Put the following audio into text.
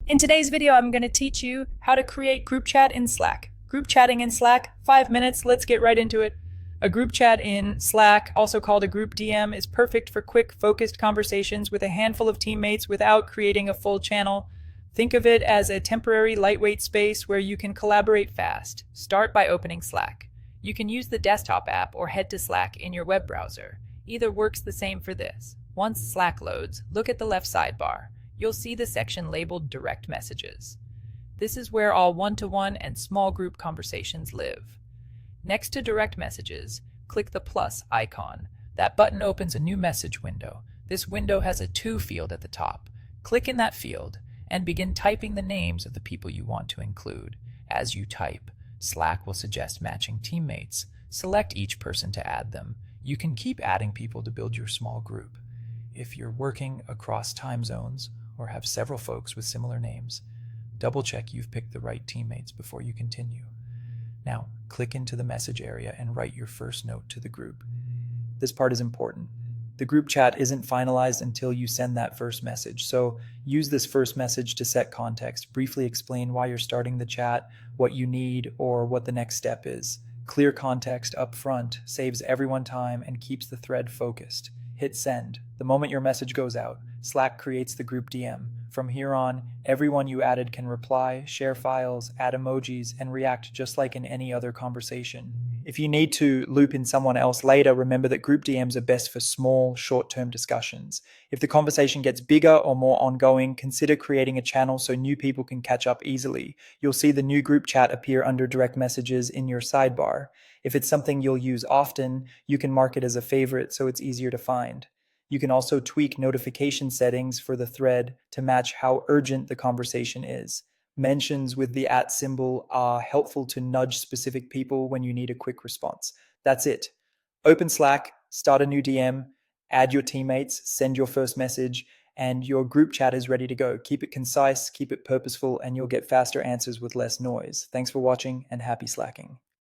In today's video, I'm going to teach you how to create group chat in Slack. Group chatting in Slack, 5 minutes, let's get right into it. A group chat in Slack, also called a group DM, is perfect for quick, focused conversations with a handful of teammates without creating a full channel. Think of it as a temporary, lightweight space where you can collaborate fast. Start by opening Slack. You can use the desktop app or head to Slack in your web browser. Either works the same for this. Once Slack loads, look at the left sidebar. You'll see the section labeled Direct Messages. This is where all one-to-one and small group conversations live. Next to Direct Messages, click the plus icon. That button opens a new message window. This window has a To field at the top. Click in that field and begin typing the names of the people you want to include. As you type, Slack will suggest matching teammates. Select each person to add them. You can keep adding people to build your small group. If you're working across time zones, or have several folks with similar names, double check you've picked the right teammates before you continue. Now, click into the message area and write your first note to the group. This part is important. The group chat isn't finalized until you send that first message, so use this first message to set context. Briefly explain why you're starting the chat, what you need, or what the next step is. Clear context up front saves everyone time and keeps the thread focused. Hit send. The moment your message goes out, Slack creates the group DM. From here on, everyone you added can reply, share files, add emojis, and react just like in any other conversation. If you need to loop in someone else later, remember that group DMs are best for small, short-term discussions. If the conversation gets bigger or more ongoing, consider creating a channel so new people can catch up easily. You'll see the new group chat appear under direct messages in your sidebar. If it's something you'll use often, you can mark it as a favorite so it's easier to find. You can also tweak notification settings for the thread to match how urgent the conversation is. Mentions with the @ symbol are helpful to nudge specific people when you need a quick response. That's it. Open Slack, start a new DM, add your teammates, send your first message, and your group chat is ready to go. Keep it concise, keep it purposeful, and you'll get faster answers with less noise. Thanks for watching and happy slacking.